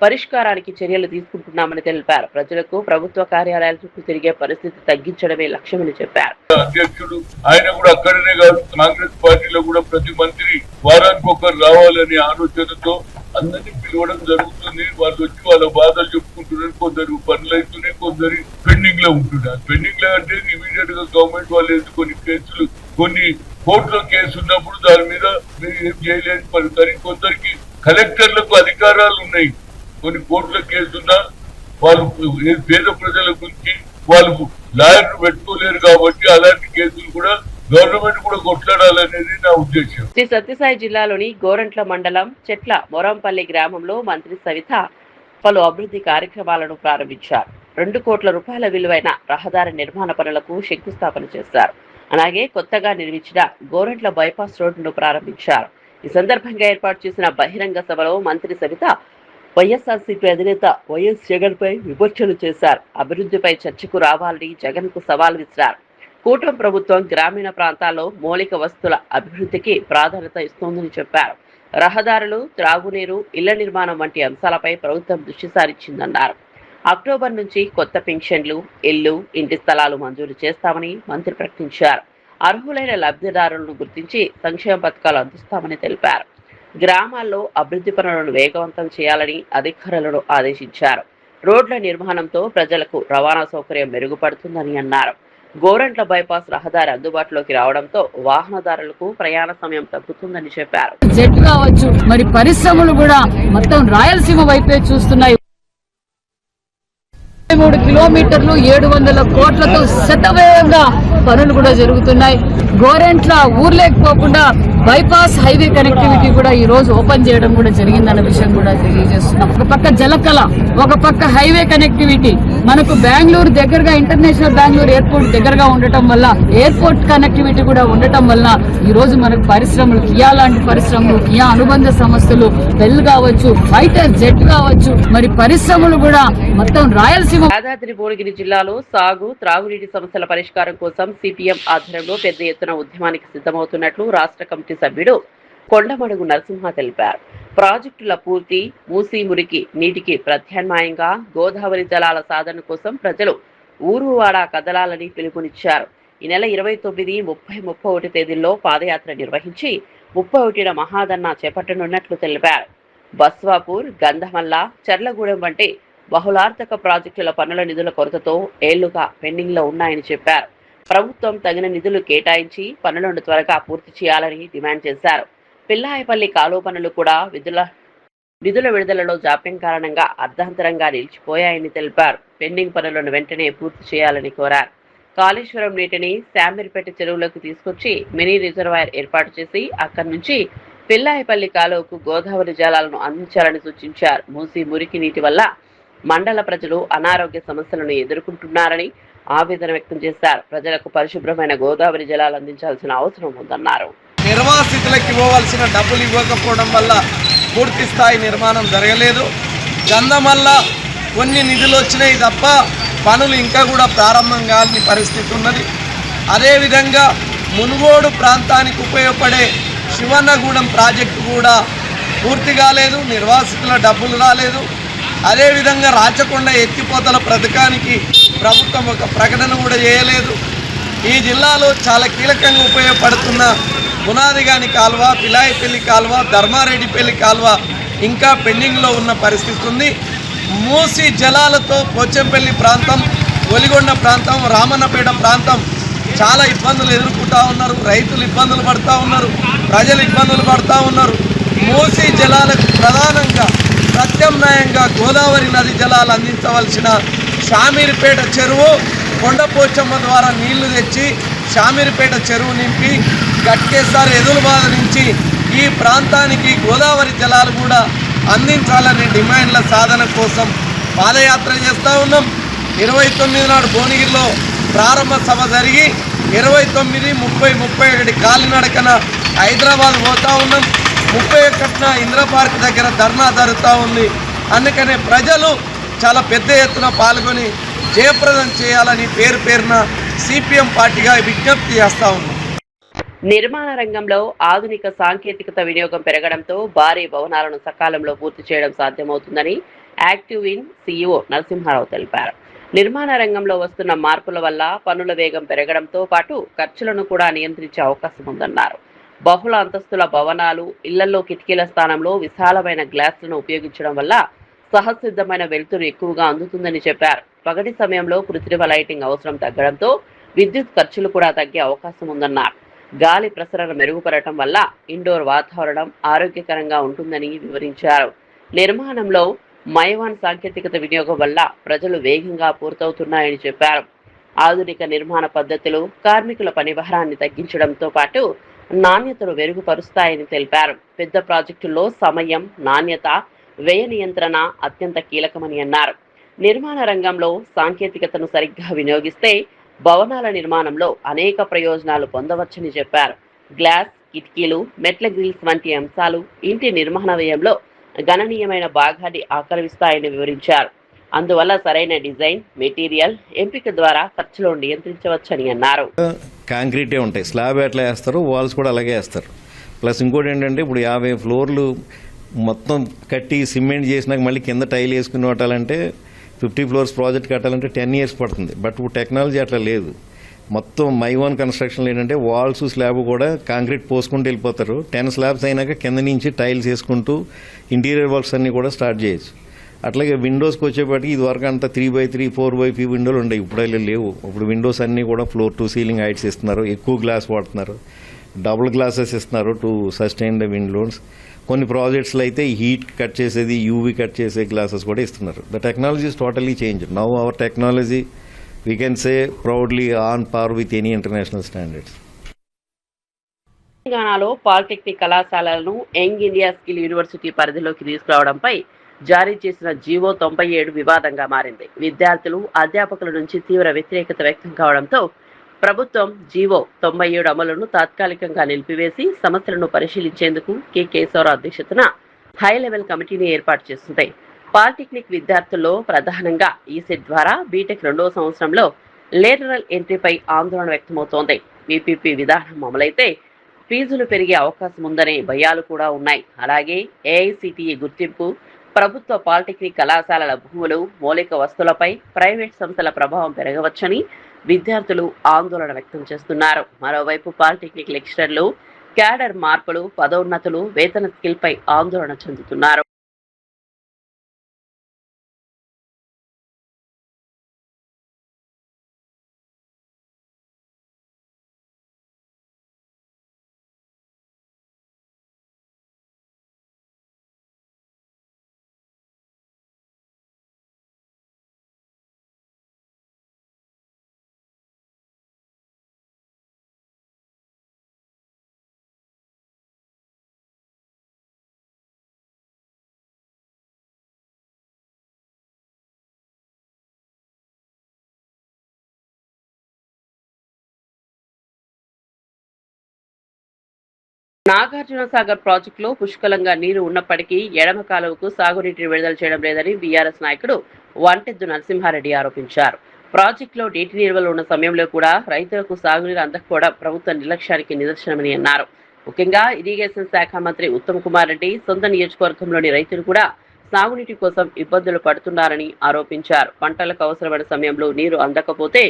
పరిష్కారానికి చర్యలు తీసుకుంటున్నామని తెలిపారు. ప్రజలకు ప్రభుత్వ కార్యాలయాల చుట్టూ తిరిగే పరిస్థితి తగ్గించడమే లక్ష్యమని చెప్పారు. అధ్యక్షుడు ఆయన కూడా అక్కడనే కాదు, కాంగ్రెస్ పార్టీలో కూడా ప్రతి మంత్రి వారానికి ఒకరు రావాలనే ఆలోచనతో అందరినీ పిలవడం జరుగుతుంది. వాళ్ళు వచ్చి వాళ్ళ బాధలు చెప్పుకుంటున్నారు. కొందరు పనులు అవుతున్నాయి, కొందరు పెండింగ్ లో ఉంటున్నారు. పెండింగ్ లో అంటే ఇమీడియట్ గా గవర్నమెంట్ వాళ్ళు కొన్ని కేసులు, కొన్ని కోర్టులో కేసు ఉన్నప్పుడు దాని మీద మీరు ఏం చేయలేని పని. కానీ కొందరికి కలెక్టర్లకు అధికారాలు ఉన్నాయి, కొన్ని కోర్టుల కేసున్నా వాళ్ళు పేద ప్రజల గురించి వాళ్ళు లాయర్లు పెట్టుకోలేరు. కాబట్టి అలాంటి కేసులు కూడా గవర్నమెంట్ కూడా కొట్లాడాలనేది నా ఉద్దేశం. శ్రీ సత్యసాయి జిల్లాలోని గోరంట్ల మండలం చెట్ల మొరంపల్లి గ్రామంలో మంత్రి సవిత పలు అభివృద్ధి కార్యక్రమాలను ప్రారంభించారు. 2 కోట్ల రూపాయల విలువైన రహదారి నిర్మాణ పనులకు శంకుస్థాపన చేశారు. అలాగే కొత్తగా నిర్మించిన గోరంట్ల బైపాస్ రోడ్డును ప్రారంభించారు. ఈ సందర్భంగా ఏర్పాటు చేసిన బహిరంగ సభలో మంత్రి సవిత వైఎస్ఆర్సీపీ అధినేత వైఎస్ జగన్ పై విమర్శలు చేశారు. అభివృద్ధిపై చర్చకు రావాలని జగన్ కు సవాల్ విసిరారు. కూటమి ప్రభుత్వం గ్రామీణ ప్రాంతాల్లో మౌలిక వస్తువుల అభివృద్ధికి ప్రాధాన్యత ఇస్తోందని చెప్పారు. రహదారులు, త్రాగునీరు, ఇళ్ల నిర్మాణం వంటి అంశాలపై ప్రభుత్వం దృష్టి సారించిందన్నారు. అక్టోబర్ నుంచి కొత్త పెన్షన్లు, ఇళ్లు, ఇంటి స్థలాలు మంజూరు చేస్తామని మంత్రి ప్రకటించారు. అర్హులైన లబ్ధిదారులను గుర్తించి సంక్షేమ పథకాలు అందిస్తామని తెలిపారు. గ్రామాల్లో అభివృద్ధి పనులను వేగవంతం చేయాలని అధికారులను ఆదేశించారు. రోడ్ల నిర్మాణంతో ప్రజలకు రవాణా సౌకర్యం మెరుగుపడుతుందని అన్నారు. గోరంట్ల బైపాస్ రహదారి అందుబాటులోకి రావడంతో వాహనదారులకు ప్రయాణ సమయం తగ్గుతుందని చెప్పారు. జెట్ కావచ్చు, మరి పరిశ్రమలు కూడా మొత్తం రాయలసీమ వైపే చూస్తున్నాయి. 3 కిలోమీటర్లు 700 కోట్లతో శతవేగంగా పనులు కూడా జరుగుతున్నాయి. గోరెంట్ల ఊర్లేకపోకుండా బైపాస్ హైవే కనెక్టివిటీ కూడా ఈ రోజు ఓపెన్ చేయడం కూడా జరిగిందన్న విషయం కూడా తెలియజేస్తున్నాం. ఒక పక్క జలకళ, ఒక పక్క హైవే కనెక్టివిటీ, మనకు బెంగళూరు దగ్గరగా, ఇంటర్నేషనల్ బెంగళూరు ఎయిర్పోర్ట్ దగ్గరగా ఉండటం వల్ల ఎయిర్పోర్ట్ కనెక్టివిటీ కూడా ఉండటం వల్ల ఈ రోజు మనకు పరిశ్రమలు, కియా లాంటి పరిశ్రమలు, కియా అనుబంధ సంస్థలు, బెల్ కావచ్చు, ఫైటర్ జెట్ కావచ్చు, మరి పరిశ్రమలు కూడా మొత్తం రాయలసీమ. యాదాద్రి భువనగిరి జిల్లాలో సాగు, త్రాగునీటి సమస్యల పరిష్కారం కోసం సిపిఎం ఆధ్వర్యంలో పెద్ద ఎత్తున ఉద్యమానికి సిద్ధమవుతున్నట్లు రాష్ట్ర కమిటీ సభ్యుడు కొండమడుగు నరసింహ తెలిపారు. ప్రాజెక్టుల పూర్తి, మూసీ మురికి నీటికి ప్రత్యామ్నాయంగా గోదావరి జలాల సాధన కోసం ప్రజలు ఊరువాడ కదలాలని పిలుపునిచ్చారు. ఈ నెల 29, 30, 31 తేదీల్లో పాదయాత్ర నిర్వహించి 31న మహాధర్నా చేపట్టనున్నట్లు తెలిపారు. బస్వాపూర్, గంధమల్ల, చర్లగూడెం వంటి బహుళార్థక ప్రాజెక్టుల పనుల నిధుల కొరతతో ఏళ్లుగా పెండింగ్ లో ఉన్నాయని చెప్పారు. ప్రభుత్వం తగిన నిధులు కేటాయించి పనులను త్వరగా పూర్తి చేయాలని డిమాండ్ చేశారు. పిల్లాయపల్లి కాలువ పనులు కూడా నిధుల విడుదలలో జాప్యం కారణంగా అర్ధాంతరంగా నిలిచిపోయాయని తెలిపారు. పెండింగ్ పనులను వెంటనే పూర్తి చేయాలని కోరారు. కాళేశ్వరం నీటిని శాంబీర్పేట చెరువులోకి తీసుకొచ్చి మినీ రిజర్వాయర్ ఏర్పాటు చేసి అక్కడి నుంచి పిల్లాయపల్లి కాలువకు గోదావరి జలాలను అందించాలని సూచించారు. మూసీ మురికి నీటి వల్ల మండల ప్రజలు అనారోగ్య సమస్యలను ఎదుర్కొంటున్నారని ఆవేదన వ్యక్తం చేశారు. ప్రజలకు పరిశుభ్రమైన గోదావరి జలాలు అందించాల్సిన అవసరం ఉందన్నారు. నిర్వాసితులకు ఇవ్వవలసిన డబ్బులు ఇవ్వకపోవడం వల్ల పూర్తి స్థాయి నిర్మాణం జరగలేదు. గంధమల్ల కొన్ని నిధులు వచ్చినాయి తప్ప పనులు ఇంకా కూడా ప్రారంభం కాని పరిస్థితి ఉన్నది. అదేవిధంగా మునుగోడు ప్రాంతానికి ఉపయోగపడే శివన్నగూడెం ప్రాజెక్టు కూడా పూర్తి కాలేదు, నిర్వాసితుల డబ్బులు రాలేదు. అదేవిధంగా రాచకొండ ఎత్తిపోతల పథకానికి ప్రభుత్వం ఒక ప్రకటన కూడా చేయలేదు. ఈ జిల్లాలో చాలా కీలకంగా ఉపయోగపడుతున్న పునాదిగాని కాలువ, పిలాయిపల్లి కాలువ, ధర్మారెడ్డిపల్లి కాలువ ఇంకా పెండింగ్లో ఉన్న పరిస్థితి ఉంది. మూసి జలాలతో పోచంపల్లి ప్రాంతం, ఒలిగొండ ప్రాంతం, రామన్నపేట ప్రాంతం చాలా ఇబ్బందులు ఎదుర్కొంటూ ఉన్నారు. రైతులు ఇబ్బందులు పడుతూ ఉన్నారు, ప్రజలు ఇబ్బందులు పడుతూ ఉన్నారు. మూసి జలాలకు ప్రధానంగా ప్రత్యామ్నాయంగా గోదావరి నది జలాలు అందించవలసిన షామీర్పేట చెరువు కొండపోచమ్మ ద్వారా నీళ్లు తెచ్చి షామీర్పేట చెరువు నింపి గట్కేసారి ఎదురుబాద నుంచి ఈ ప్రాంతానికి గోదావరి జలాలు కూడా అందించాలనే డిమాండ్ల సాధన కోసం పాదయాత్ర చేస్తూ ఉన్నాం. 29 నాడు భువనగిరిలో ప్రారంభ సభ జరిగి 29, 30, 31 కాలినడకన హైదరాబాద్ పోతూ ఉన్నాం. 31న ఇందిరా పార్క్ దగ్గర ధర్నా జరుగుతూ ఉంది. అందుకనే ప్రజలు చాలా పెద్ద ఎత్తున పాల్గొని జయప్రదం చేయాలని పేరున సిపిఎం పార్టీగా విజ్ఞప్తి చేస్తూ ఉన్నాం. నిర్మాణ రంగంలో ఆధునిక సాంకేతికత వినియోగం పెరగడంతో భారీ భవనాలను సకాలంలో పూర్తి చేయడం సాధ్యమవుతుందని యాక్టివ్ ఇన్ సీఈఓ నరసింహారావు తెలిపారు. నిర్మాణ రంగంలో వస్తున్న మార్పుల వల్ల పనుల వేగం పెరగడంతో పాటు ఖర్చులను కూడా నియంత్రించే అవకాశం ఉందన్నారు. బహుళ అంతస్తుల భవనాలు, ఇళ్లలో కిటికీల స్థానంలో విశాలమైన గ్లాసులను ఉపయోగించడం వల్ల సహసిద్ధమైన వెలుతురు ఎక్కువగా అందుతుందని చెప్పారు. పగటి సమయంలో కృత్రిమ లైటింగ్ అవసరం తగ్గడంతో విద్యుత్ ఖర్చులు కూడా తగ్గే అవకాశం ఉందన్నారు. గాలి ప్రసరణ మెరుగుపడటం వల్ల ఇండోర్ వాతావరణం ఆరోగ్యకరంగా ఉంటుందని వివరించారు. నిర్మాణంలో మైవాన్ సాంకేతికత వినియోగం వల్ల ప్రజలు వేగంగా పూర్తవుతున్నాయని చెప్పారు. ఆధునిక నిర్మాణ పద్ధతులు కార్మికుల పనిభారాన్ని తగ్గించడంతో పాటు నాణ్యతను మెరుగుపరుస్తాయని తెలిపారు. పెద్ద ప్రాజెక్టుల్లో సమయం, నాణ్యత, వ్యయ నియంత్రణ అత్యంత కీలకమని అన్నారు. నిర్మాణ రంగంలో సాంకేతికతను సరిగ్గా వినియోగిస్తే భవనాల నిర్మాణంలో అనేక ప్రయోజనాలు పొందవచ్చని చెప్పారు. గ్లాస్, కిటికీలు, మెట్ల గ్రిల్స్ వంటి అంశాలు ఇంటి నిర్మాణ వ్యయంలో గణనీయమైన భాగాన్ని ఆక్రమిస్తాయని వివరించారు. అందువల్ల సరైన డిజైన్, మెటీరియల్ ఎంపిక ద్వారా ఖర్చులను నియంత్రించవచ్చని అన్నారు. కాంక్రీటే ఉంటాయి, స్లాబ్ ఎట్లా వేస్తారు, వాల్స్ కూడా అలాగే వేస్తారు. ప్లస్ ఇంకోటి ఏంటంటే ఇప్పుడు 50 ఫ్లోర్లు మొత్తం కట్టి సిమెంట్ చేసినాక మళ్ళీ కింద టైల్ వేసుకుని కట్టాలంటే 50 ఫ్లోర్స్ ప్రాజెక్ట్ కట్టాలంటే 10 years పడుతుంది. బట్ ఇప్పుడు టెక్నాలజీ అట్లా లేదు. మొత్తం మైవాన్ కన్స్ట్రక్షన్లో ఏంటంటే వాల్స్, స్లాబ్ కూడా కాంక్రీట్ పోసుకుంటూ వెళ్ళిపోతారు. 10 స్లాబ్స్ అయినాక కింద నుంచి టైల్స్ వేసుకుంటూ ఇంటీరియర్ వర్క్స్ అన్నీ కూడా స్టార్ట్ చేయొచ్చు. అట్లాగే విండోస్కి వచ్చేప్పటికి ఇది వరకు అంతా 3x3, 4x5 విండోలు ఉండేవి, ఇప్పుడు అలా లేవు. ఇప్పుడు విండోస్ అన్నీ కూడా ఫ్లోర్ టు సీలింగ్ హైట్స్ ఇస్తున్నారు, ఎక్కువ గ్లాస్ వాడుతున్నారు, డబుల్ గ్లాసెస్ ఇస్తున్నారు to sustain the wind loads. కొన్ని ప్రాజెక్ట్స్లో అయితే హీట్ కట్ చేసేది, యూవీ కట్ చేసే గ్లాసెస్ కూడా ఇస్తున్నారు. The technology is totally change. Now our technology we can say proudly on par with any international standards. తెలంగాణలో polytechnic కళాశాలలను young India skill university పరిధిలోకి తీసుకురావడంపై జారీ చేసిన జీవో 97 వివాదంగా మారింది. విద్యార్థులు, అధ్యాపకుల నుంచి తీవ్ర వ్యతిరేకత వ్యక్తం కావడంతో ప్రభుత్వం జీవో 97 అమలును తాత్కాలికంగా నిలిపివేసి సమస్యలను పరిశీలించేందుకు కె కేశవరావు అధ్యక్షతన హై లెవెల్ కమిటీని ఏర్పాటు చేసింది. పాలిటెక్నిక్ విద్యార్థుల్లో ప్రధానంగా ఈసెట్ ద్వారా బీటెక్ 2వ సంవత్సరంలో లేటరల్ ఎంట్రీపై ఆందోళన వ్యక్తమవుతోంది. పీపీపీ విధానం అమలైతే ఫీజులు పెరిగే అవకాశం ఉందనే భయాలు కూడా ఉన్నాయి. అలాగే ఏఐసిటిఈ గుర్తింపు, ప్రభుత్వ పాలిటెక్నిక్ కళాశాలల భూములు, మౌలిక వస్తువులపై ప్రైవేట్ సంస్థల ప్రభావం పెరగవచ్చని విద్యార్థులు ఆందోళన వ్యక్తం చేస్తున్నారు. మరోవైపు పాలిటెక్నిక్ లెక్చరర్లు క్యాడర్ మార్పులు, పదోన్నతులు, వేతన స్కిల్పై ఆందోళన చెందుతున్నారు. నాగార్జున సాగర్ ప్రాజెక్టులో పుష్కలంగా నీరు ఉన్నప్పటికీ ఎడమ కాలువకు సాగునీటిని విడుదల చేయడం లేదని బీఆర్ఎస్ నాయకుడు వంటెద్దు నరసింహారెడ్డి ఆరోపించారు. ప్రాజెక్టులో నీటి నిల్వలు ఉన్న సమయంలో కూడా రైతులకు సాగునీరు అందకపోవడం ప్రభుత్వ నిర్లక్ష్యానికి నిదర్శనమని అన్నారు. ముఖ్యంగా ఇరిగేషన్ శాఖ మంత్రి ఉత్తమ్ కుమార్ రెడ్డి సొంత నియోజకవర్గంలోని రైతులు కూడా సాగునీటి కోసం ఇబ్బందులు పడుతున్నారని ఆరోపించారు. పంటలకు అవసరమైన సమయంలో నీరు అందకపోతే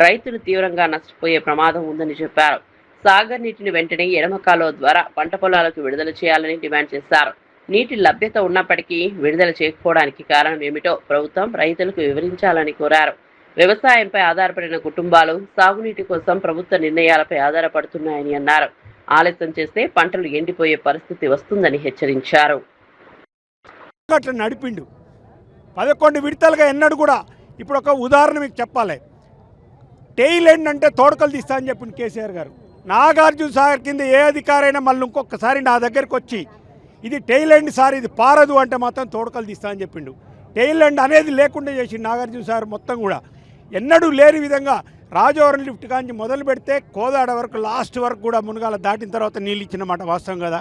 రైతులు తీవ్రంగా నష్టపోయే ప్రమాదం ఉందని చెప్పారు. సాగర్ నీటిని వెంటనే ఎడమ కాలువ ద్వారా పంట పొలాలకు విడుదల చేయాలని డిమాండ్ చేశారు. నీటి లభ్యత ఉన్నప్పటికీ విడుదల చేయకపోవడానికి కారణం ఏమిటో ప్రభుత్వం రైతులకు వివరించాలని కోరారు. వ్యవసాయంపై ఆధారపడిన కుటుంబాలు సాగునీటి కోసం ప్రభుత్వ నిర్ణయాలపై ఆధారపడుతున్నాయని అన్నారు. ఆలస్యం చేస్తే పంటలు ఎండిపోయే పరిస్థితి వస్తుందని హెచ్చరించారు. అట్లా నడిపిండు 11 విడతలుగా ఎన్నడూ కూడా. ఇప్పుడు ఒక ఉదాహరణ మీకు చెప్పాలి. టెయిల్ ఎండ్ అంటే తోడకలు తీస్తా అని చెప్పిండు కేసీఆర్ గారు. నాగార్జున సాగర్ కింద ఏ అధికారైనా మళ్ళీ ఇంకొకసారి నా దగ్గరికి వచ్చి ఇది టెయిల్ ఎండ్ సార్, ఇది పారదు అంటే మాత్రం తోడకలు తీస్తా అని చెప్పిండు. టెయిల్ ఎండ్ అనేది లేకుండా చేసి నాగార్జున సాగర్ మొత్తం కూడా ఎన్నడూ లేని విధంగా రాజవరం లిఫ్ట్ కాంచి మొదలు పెడితే కోదాడ వరకు లాస్ట్ వరకు కూడా మునగాల దాటిన తర్వాత నీళ్ళు ఇచ్చినమాట వాస్తవం కదా.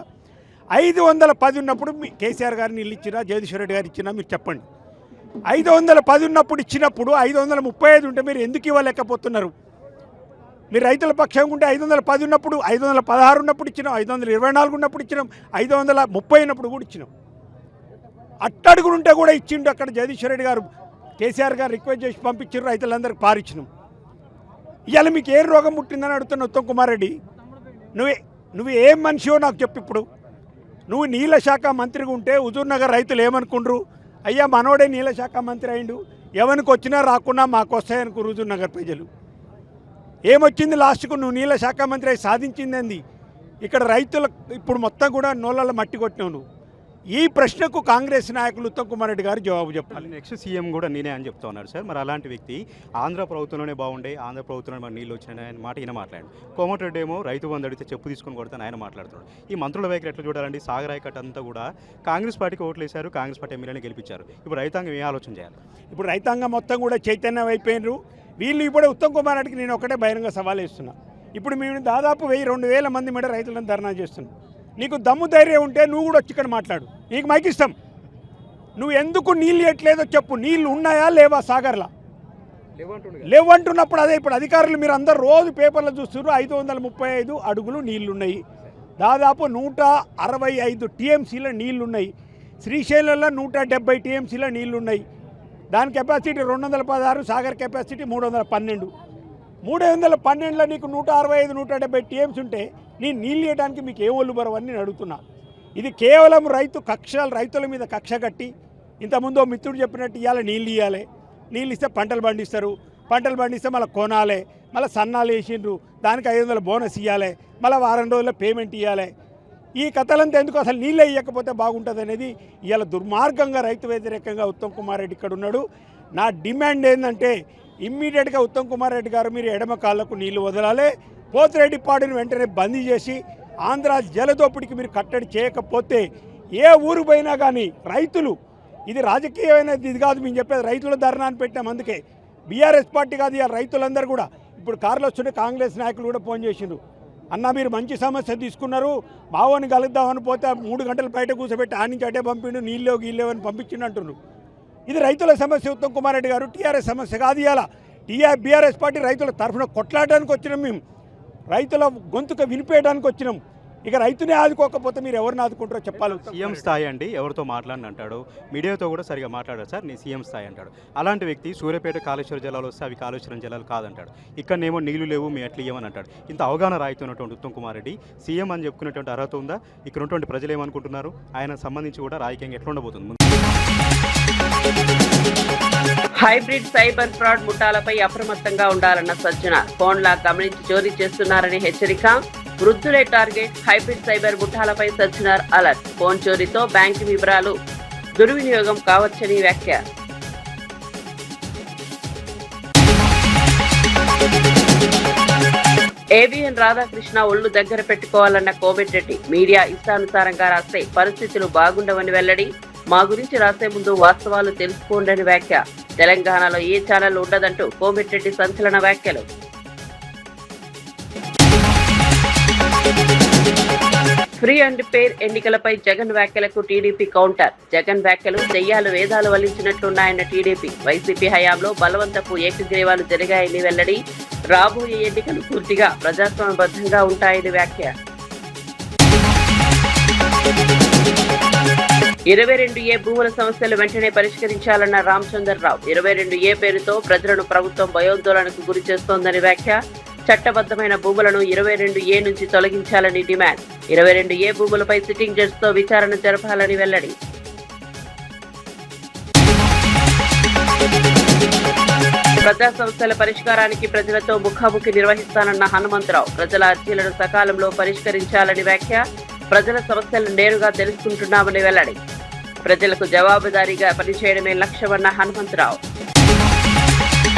510 ఉన్నప్పుడు కేసీఆర్ గారు నీళ్ళు ఇచ్చినా, జగదీశ్వర రెడ్డి గారు ఇచ్చినా మీరు చెప్పండి. 510 ఉన్నప్పుడు ఇచ్చినప్పుడు 535 ఉంటే మీరు ఎందుకు ఇవ్వలేకపోతున్నారు? మీరు రైతుల పక్షం ఉంటే 510 ఉన్నప్పుడు, 516 ఉన్నప్పుడు ఇచ్చినాం, 524 ఉన్నప్పుడు ఇచ్చినాం, 530 ఉన్నప్పుడు కూడా ఇచ్చినాం. అట్టడుగుంటే కూడా ఇచ్చిండు. అక్కడ జగదీశ్వర రెడ్డి గారు కేసీఆర్ గారు రిక్వెస్ట్ చేసి పంపించారు, రైతులందరికీ పారిచ్చినాం. ఇవాళ మీకు ఏ రోగం పుట్టిందని అడుగుతున్న ఉత్తమ్ కుమార్ రెడ్డి, నువ్వు ఏం మనిషివో నాకు చెప్పు. ఇప్పుడు నువ్వు నీళ్ళ శాఖ మంత్రిగా ఉంటే హుజూర్నగర్ రైతులు ఏమనుకుండ్రు? అయ్యా మనోడే నీళ్ళ శాఖ మంత్రి అయిండు, ఎవరికి వచ్చినా రాకున్నా మాకు వస్తాయనుకో హుజూర్నగర్ ప్రజలు. ఏమొచ్చింది లాస్ట్కు? నువ్వు నీళ్ళ శాఖ మంత్రి అయి సాధించింది ఇక్కడ రైతులకు ఇప్పుడు మొత్తం కూడా నోళ్ళలో మట్టి కొట్టినావు నువ్వు. ఈ ప్రశ్నకు కాంగ్రెస్ నాయకులు ఉత్తమ్ కుమార్ రెడ్డి గారు జవాబు చెప్పాలి. నెక్స్ట్ సీఎం కూడా నేనే అని చెప్తా ఉన్నారు సార్. మరి అలాంటి వ్యక్తి ఆంధ్ర ప్రభుత్వంలోనే బాగుండే, ఆంధ్ర ప్రభుత్వంలో మరి నీళ్ళు వచ్చినాయి ఆయన మాట ఈయన మాట్లాడు. కోమటిరెడ్డి ఏమో రైతు బంధు అడిగితే చెప్పు తీసుకొని కొడతాను ఆయన మాట్లాడుతున్నాడు. ఈ మంత్రుల వైఖరి ఎట్లా చూడాలండి? సాగర్ ఆయకట్ అంతా కూడా కాంగ్రెస్ పార్టీకి ఓట్లు వేశారు, కాంగ్రెస్ పార్టీ ఎమ్మెల్యేని గెలిపించారు. ఇప్పుడు రైతాంగం ఏ ఆలోచన చేయాలి? ఇప్పుడు రైతాంగం మొత్తం కూడా చైతన్యం అయిపోయినారు వీళ్ళు. ఇప్పుడు ఉత్తమ్ కుమార్ రెడ్డికి నేను ఒకటే బహిరంగ సవాల్ ఇస్తున్నా. ఇప్పుడు మేము దాదాపు 1000-2000 మంది మీద రైతులను ధర్నా చేస్తున్నాం. నీకు దమ్ము ధైర్యం ఉంటే నువ్వు కూడా వచ్చి ఇక్కడ మాట్లాడు, నీకు మైక్ ఇస్తాం. నువ్వు ఎందుకు నీళ్ళు ఇవ్వట్లేదో చెప్పు. నీళ్ళు ఉన్నాయా లేవా సాగర్లా? లేవంటున్నప్పుడు అదే ఇప్పుడు అధికారులు మీరు అందరు రోజు పేపర్లో చూస్తున్నారు 535 అడుగులు నీళ్లున్నాయి. దాదాపు 165 టీఎంసీల నీళ్లున్నాయి. శ్రీశైలంలో 170 టీఎంసీల నీళ్లున్నాయి. దాని కెపాసిటీ 216, సాగర్ కెపాసిటీ 312. 312లో నీకు 165-170 టీఎంసీ ఉంటే నీ నీళ్ళు ఇవ్వడానికి మీకు ఏం ఒళ్ళు బరవని నేను అడుగుతున్నా. ఇది కేవలం రైతుల మీద కక్ష కట్టి ఇంతకుముందు మిత్రుడు చెప్పినట్టు ఇవ్వాలి, నీళ్ళు ఇవ్వాలి, నీళ్ళు ఇస్తే పంటలు పండిస్తారు, పంటలు పండిస్తే మళ్ళీ కొనాలి, మళ్ళీ సన్నాలు వేసిండ్రు, దానికి 500 బోనస్ ఇవ్వాలి, మళ్ళీ వారం రోజుల్లో పేమెంట్ ఇవ్వాలి. ఈ కథలంతా ఎందుకు? అసలు నీళ్ళే ఇవ్వకపోతే బాగుంటుంది అనేది ఇవాళ దుర్మార్గంగా రైతు వ్యతిరేకంగా ఉత్తమ్ కుమార్ రెడ్డి ఇక్కడ ఉన్నాడు. నా డిమాండ్ ఏంటంటే ఇమ్మీడియట్గా ఉత్తమ్ కుమార్ రెడ్డి గారు మీరు ఎడమ కాళ్లకు నీళ్లు వదలాలి. పోతిరెడ్డిపాడుని వెంటనే బందీ చేసి ఆంధ్ర జలదోపిడికి మీరు కట్టడి చేయకపోతే ఏ ఊరు పోయినా కానీ రైతులు, ఇది రాజకీయమైనది ఇది కాదు, మేము చెప్పేది రైతుల ధర్నాన్ని పెట్టాం. అందుకే బీఆర్ఎస్ పార్టీ కాదు, ఇక రైతులందరూ కూడా ఇప్పుడు కార్లు వస్తుంటే కాంగ్రెస్ నాయకులు కూడా ఫోన్ చేసిండ్రు, అన్న మీరు మంచి సమస్య తీసుకున్నారు, మావోని కలుద్దామని పోతే 3 గంటలు బయట కూర్చోబెట్టి ఆ నుంచి అటే పంపిండు, నీళ్ళేవు గీళ్ళేవని పంపించిండు అంటున్నారు. ఇది రైతుల సమస్య ఉత్తమ్ కుమార్ రెడ్డి గారు, టీఆర్ఎస్ సమస్య కాదు. ఇవాళ బీఆర్ఎస్ పార్టీ రైతుల తరఫున కొట్లాడడానికి వచ్చినాం, మేము రైతుల గొంతుక వినిపేయడానికి వచ్చినాం. ఇక రైతునే ఆదుకోకపోతే మీరు ఎవరిని ఆదుకుంటారో చెప్పాలి. సీఎం స్థాయి అండి, ఎవరితో మాట్లాడిన అంటాడు, మీడియాతో కూడా సరిగా మాట్లాడారు సార్, నీ సీఎం స్థాయి అంటాడు. అలాంటి వ్యక్తి సూర్యాపేట కాళేశ్వర జలాలు వస్తే అవి కాళేశ్వరం జలాలు కాదంటాడు, ఇక్కడనేమో నీళ్లు లేవు మీ ఎట్లా ఇవ్వమని అంటాడు. ఇంత అవగాహన రాయితున్నటువంటి ఉత్తమ్ కుమార్ రెడ్డి సీఎం అని చెప్పుకునేటువంటి అర్హత ఉందా? ఇక్కడ ఉన్నటువంటి ప్రజలు ఏమనుకుంటున్నారు? ఆయన సంబంధించి కూడా రాజకీయంగా ఎట్లా ఉండబోతుంది? హైబ్రిడ్ సైబర్ ఫ్రాడ్ ముఠాలపై అప్రమత్తంగా ఉండాలన్న సజ్జన, ఫోన్లా గమనించి చోరీ చేస్తున్నారని హెచ్చరిక. వృద్ధులే టార్గెట్, హైబ్రిడ్ సైబర్ ముఠాలపై సజ్జనార్ అలర్ట్. ఫోన్ చోరీతో బ్యాంకు వివరాలు దుర్వినియోగం కావచ్చని వ్యాఖ్య. ఏబిఎన్ రాధాకృష్ణ ఒళ్ళు దగ్గర పెట్టుకోవాలన్న కోమటిరెడ్డి, మీడియా ఇష్టానుసారంగా రాస్తే పరిస్థితులు బాగుండవని వెల్లడి. మా గురించి రాసే ముందు వాస్తవాలు తెలుసుకోండి వ్యాఖ్య. తెలంగాణలో ఏ ఛానల్ ఉండదంటూ కోమటిరెడ్డి సంచలన వ్యాఖ్యలు. ఫ్రీ అండ్ ఫెయిర్ ఎన్నికలపై జగన్ వ్యాఖ్యలకు టీడీపీ కౌంటర్. జగన్ వ్యాఖ్యలు దెయ్యాలు వేదాలు వల్లించినట్లున్నాయన్న టీడీపీ. వైసీపీ హయాంలో బలవంతపు ఏకగ్రీవాలు జరిగాయని వెల్లడి. రాబోయే ఎన్నికలు పూర్తిగా ప్రజాస్వామ్యబద్ధంగా ఉంటాయని వ్యాఖ్య. 22A భూముల సమస్యలు వెంటనే పరిష్కరించాలన్న రామచంద్రరావు. 22A పేరుతో ప్రజలను ప్రభుత్వం భయోందోళనకు గురి చేస్తోందని వ్యాఖ్య. చట్టబద్ధమైన భూములను 22A నుంచి తొలగించాలని డిమాండ్. 22A భూములపై సిట్టింగ్ జడ్జితో విచారణ జరపాలని వెల్లడి. ప్రజా సమస్యల పరిష్కారానికి ప్రజలతో ముఖాముఖి నిర్వహిస్తానన్న హనుమంతరావు. ప్రజల అర్జీలను సకాలంలో పరిష్కరించాలని వ్యాఖ్య. ప్రజల సమస్యలను నేరుగా తెలుసుకుంటున్నామని వెల్లడి. ప్రజలకు జవాబుదారీగా పనిచేయడమే లక్ష్యమన్న హనుమంతరావు.